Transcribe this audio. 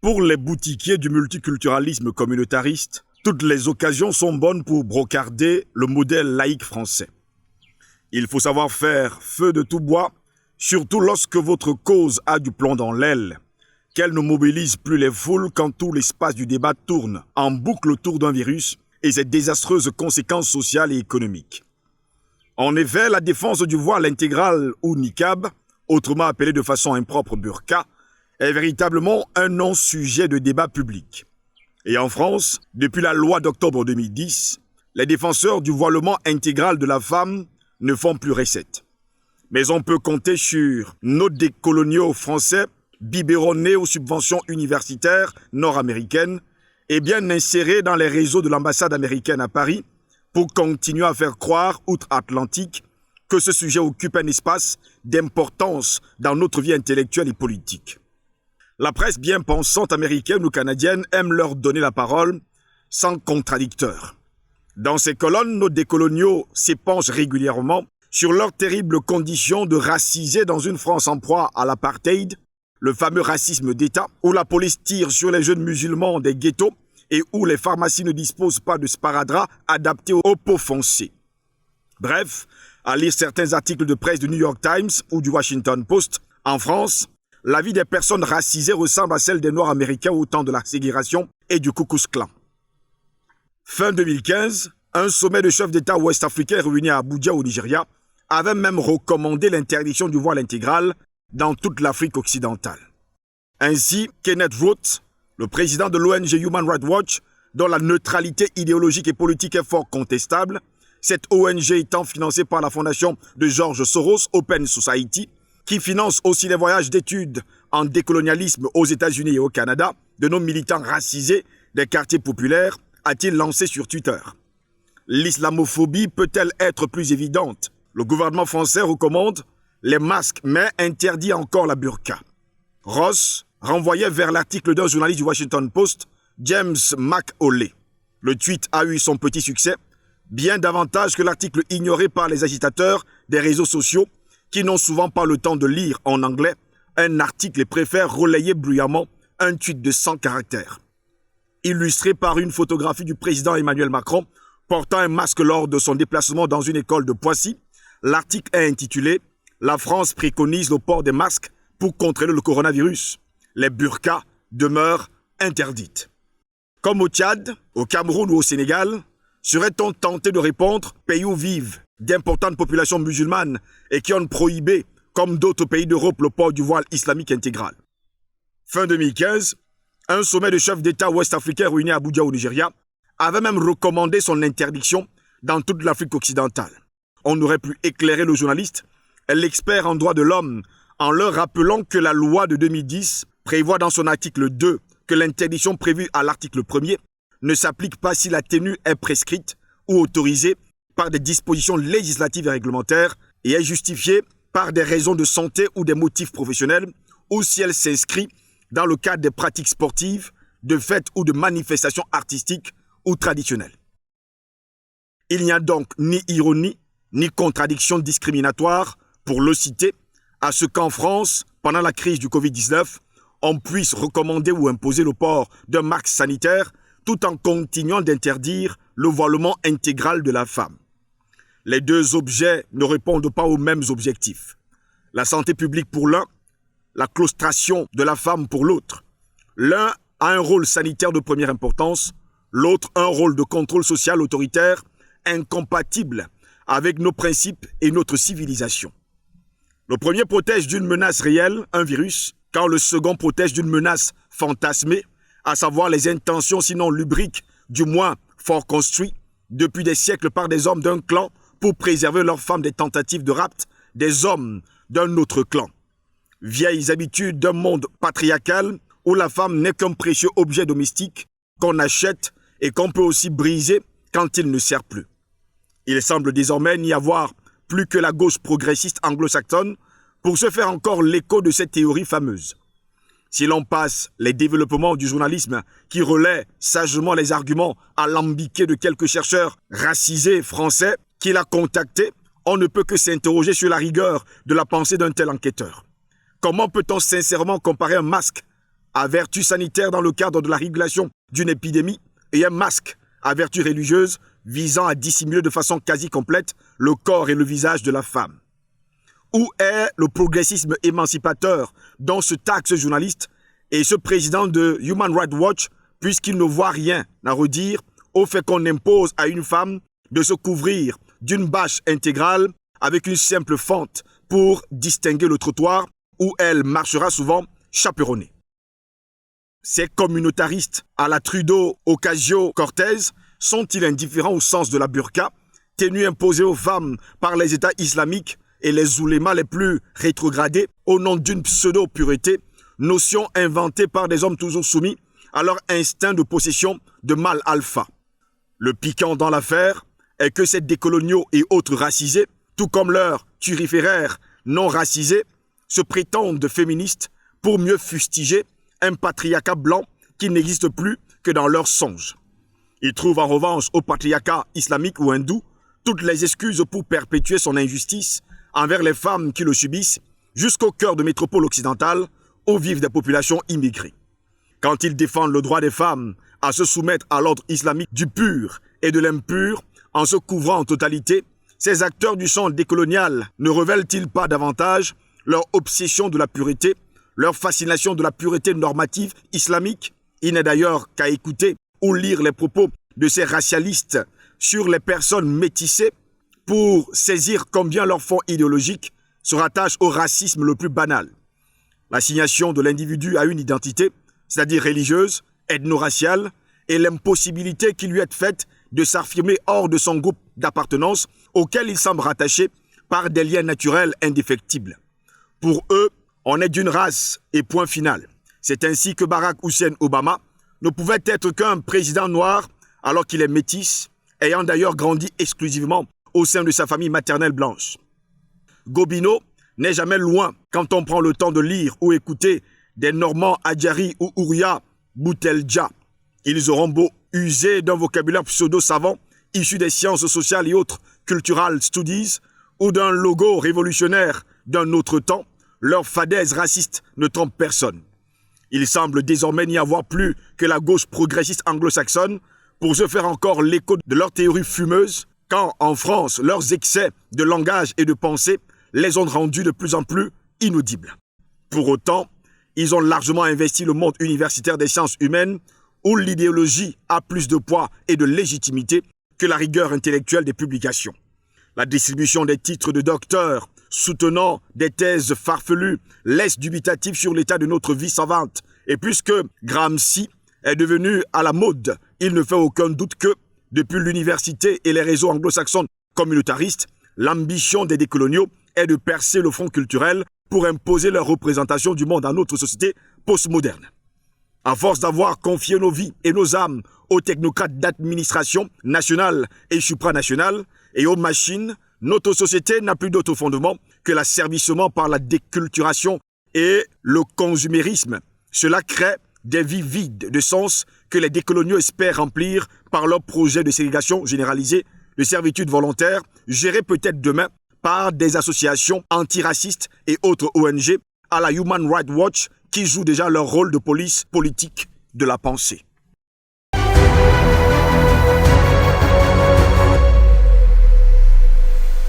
Pour les boutiquiers du multiculturalisme communautariste, toutes les occasions sont bonnes pour brocarder le modèle laïque français. Il faut savoir faire feu de tout bois, surtout lorsque votre cause a du plomb dans l'aile, qu'elle ne mobilise plus les foules quand tout l'espace du débat tourne en boucle autour d'un virus et ses désastreuses conséquences sociales et économiques. En effet, la défense du voile intégral ou niqab, autrement appelé de façon impropre burqa, est véritablement un non-sujet de débat public. Et en France, depuis la loi d'octobre 2010, les défenseurs du voilement intégral de la femme ne font plus recette. Mais on peut compter sur nos décoloniaux français biberonnés aux subventions universitaires nord-américaines et bien insérés dans les réseaux de l'ambassade américaine à Paris pour continuer à faire croire outre-Atlantique que ce sujet occupe un espace d'importance dans notre vie intellectuelle et politique. La presse bien pensante américaine ou canadienne aime leur donner la parole sans contradicteur. Dans ces colonnes, nos décoloniaux s'épanchent régulièrement sur leurs terribles conditions de racisés dans une France en proie à l'apartheid, le fameux racisme d'État, où la police tire sur les jeunes musulmans des ghettos et où les pharmacies ne disposent pas de sparadrap adaptés aux peaux foncées. Bref, à lire certains articles de presse du New York Times ou du Washington Post, en France, la vie des personnes racisées ressemble à celle des Noirs américains au temps de la ségrégation et du Ku Klux Klan. Fin 2015, un sommet de chefs d'État ouest-africains réunis à Abuja au Nigeria avait même recommandé l'interdiction du voile intégral dans toute l'Afrique occidentale. Ainsi, Kenneth Roth, le président de l'ONG Human Rights Watch, dont la neutralité idéologique et politique est fort contestable, cette ONG étant financée par la fondation de George Soros, Open Society, qui finance aussi les voyages d'études en décolonialisme aux États-Unis et au Canada de nos militants racisés des quartiers populaires, a-t-il lancé sur Twitter. L'islamophobie peut-elle être plus évidente? Le gouvernement français recommande les masques, mais interdit encore la burqa. Ross renvoyait vers l'article d'un journaliste du Washington Post, James McAuley. Le tweet a eu son petit succès, bien davantage que l'article ignoré par les agitateurs des réseaux sociaux qui n'ont souvent pas le temps de lire en anglais un article et préfèrent relayer bruyamment un tweet de 100 caractères. Illustré par une photographie du président Emmanuel Macron portant un masque lors de son déplacement dans une école de Poissy, l'article est intitulé « La France préconise le port des masques pour contrer le coronavirus. Les burqas demeurent interdites ». Comme au Tchad, au Cameroun ou au Sénégal, serait-on tenté de répondre « Pays où vivent d'importantes populations musulmanes et qui ont prohibé, comme d'autres pays d'Europe, le port du voile islamique intégral ». Fin 2015, un sommet de chefs d'État ouest-africains réunis à Abuja au Nigeria avait même recommandé son interdiction dans toute l'Afrique occidentale. On aurait pu éclairer le journaliste et l'expert en droits de l'homme en leur rappelant que la loi de 2010 prévoit dans son article 2 que l'interdiction prévue à l'article 1er ne s'applique pas si la tenue est prescrite ou autorisée par des dispositions législatives et réglementaires et est justifiée par des raisons de santé ou des motifs professionnels ou si elle s'inscrit dans le cadre des pratiques sportives, de fêtes ou de manifestations artistiques ou traditionnelles. Il n'y a donc ni ironie, ni contradiction discriminatoire, pour le citer, à ce qu'en France, pendant la crise du Covid-19, on puisse recommander ou imposer le port d'un masque sanitaire tout en continuant d'interdire le voilement intégral de la femme. Les deux objets ne répondent pas aux mêmes objectifs. La santé publique pour l'un, la claustration de la femme pour l'autre. L'un a un rôle sanitaire de première importance, l'autre un rôle de contrôle social autoritaire incompatible avec nos principes et notre civilisation. Le premier protège d'une menace réelle, un virus, quand le second protège d'une menace fantasmée, à savoir les intentions sinon lubriques, du moins fort construites, depuis des siècles par des hommes d'un clan pour préserver leurs femmes des tentatives de rapt des hommes d'un autre clan. Vieilles habitudes d'un monde patriarcal où la femme n'est qu'un précieux objet domestique qu'on achète et qu'on peut aussi briser quand il ne sert plus. Il semble désormais n'y avoir plus que la gauche progressiste anglo-saxonne pour se faire encore l'écho de cette théorie fameuse. Si l'on passe les développements du journalisme qui relaient sagement les arguments alambiqués de quelques chercheurs racisés français qu'il a contactés, on ne peut que s'interroger sur la rigueur de la pensée d'un tel enquêteur. Comment peut-on sincèrement comparer un masque à vertu sanitaire dans le cadre de la régulation d'une épidémie et un masque à vertu religieuse visant à dissimuler de façon quasi complète le corps et le visage de la femme. Où est le progressisme émancipateur dont se taxe ce journaliste et ce président de Human Rights Watch, puisqu'il ne voit rien à redire au fait qu'on impose à une femme de se couvrir d'une bâche intégrale avec une simple fente pour distinguer le trottoir où elle marchera souvent chaperonnée. Ces communautaristes à la Trudeau, Ocasio-Cortez sont-ils indifférents au sens de la burqa, tenue imposée aux femmes par les États islamiques et les oulémas les plus rétrogradés au nom d'une pseudo-pureté, notion inventée par des hommes toujours soumis à leur instinct de possession de mâle alpha. Le piquant dans l'affaire est que ces décoloniaux et autres racisés, tout comme leurs turiféraires non racisés, se prétendent féministes pour mieux fustiger un patriarcat blanc qui n'existe plus que dans leurs songes. Ils trouvent en revanche au patriarcat islamique ou hindou toutes les excuses pour perpétuer son injustice envers les femmes qui le subissent jusqu'au cœur de métropole occidentale où vivent des populations immigrées. Quand ils défendent le droit des femmes à se soumettre à l'ordre islamique du pur et de l'impur en se couvrant en totalité, ces acteurs du champ décolonial ne révèlent-ils pas davantage leur obsession de la pureté, leur fascination de la pureté normative islamique? Il n'est d'ailleurs qu'à écouter ou lire les propos de ces racialistes sur les personnes métissées pour saisir combien leur fond idéologique se rattache au racisme le plus banal. L'assignation de l'individu à une identité, c'est-à-dire religieuse, ethno-raciale, et l'impossibilité qui lui est faite de s'affirmer hors de son groupe d'appartenance auquel il semble rattaché par des liens naturels indéfectibles. Pour eux, on est d'une race et point final. C'est ainsi que Barack Hussein Obama ne pouvait être qu'un président noir alors qu'il est métis, ayant d'ailleurs grandi exclusivement au sein de sa famille maternelle blanche. Gobineau n'est jamais loin quand on prend le temps de lire ou écouter des Normands Adjari ou Ouria Boutelja. Ils auront beau user d'un vocabulaire pseudo-savant issu des sciences sociales et autres cultural studies ou d'un logo révolutionnaire d'un autre temps, leur fadaise raciste ne trompe personne. Il semble désormais n'y avoir plus que la gauche progressiste anglo-saxonne pour se faire encore l'écho de leurs théories fumeuses, quand en France, leurs excès de langage et de pensée les ont rendus de plus en plus inaudibles. Pour autant, ils ont largement investi le monde universitaire des sciences humaines où l'idéologie a plus de poids et de légitimité que la rigueur intellectuelle des publications. La distribution des titres de docteur soutenant des thèses farfelues laisse dubitatif sur l'état de notre vie savante. Et puisque Gramsci est devenu à la mode, il ne fait aucun doute que, depuis l'université et les réseaux anglo-saxons communautaristes, l'ambition des décoloniaux est de percer le front culturel pour imposer leur représentation du monde à notre société postmoderne. À force d'avoir confié nos vies et nos âmes aux technocrates d'administration nationale et supranationale et aux machines, notre société n'a plus d'autre fondement que l'asservissement par la déculturation et le consumérisme. Cela crée des vies vides de sens que les décoloniaux espèrent remplir par leur projet de ségrégation généralisée, de servitude volontaire, géré peut-être demain par des associations antiracistes et autres ONG à la Human Rights Watch qui jouent déjà leur rôle de police politique de la pensée.